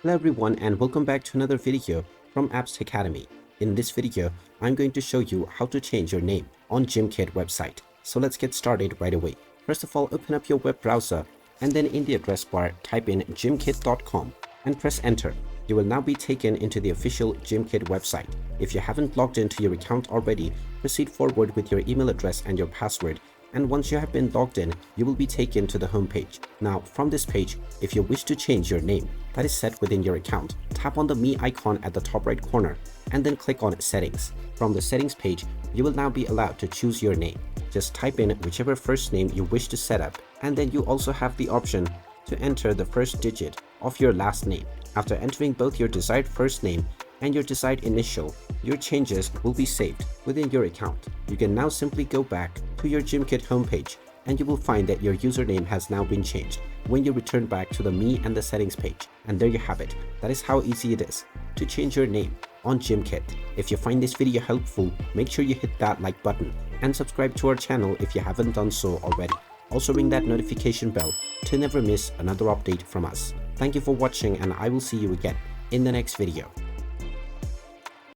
Hello everyone and welcome back to another video from Apps Academy. In this video, I'm going to show you how to change your name on Gimkit website. So let's get started right away. First of all, open up your web browser and then in the address bar, type in gimkit.com and press enter. You will now be taken into the official Gimkit website. If you haven't logged into your account already, proceed forward with your email address and your password. And once you have been logged in, you will be taken to the home page. Now, from this page, if you wish to change your name that is set within your account, tap on the Me icon at the top right corner and then click on Settings. From the Settings page, you will now be allowed to choose your name. Just type in whichever first name you wish to set up, and then you also have the option to enter the first digit of your last name. After entering both your desired first name and your desired initial, your changes will be saved within your account. You can now simply go back to your Gimkit homepage and you will find that your username has now been changed when you return back to the Me and the Settings page. And there you have it. That is how easy it is to change your name on Gimkit. If you find this video helpful, make sure you hit that like button and subscribe to our channel if you haven't done so already. Also ring that notification bell to never miss another update from us. Thank you for watching and I will see you again in the next video.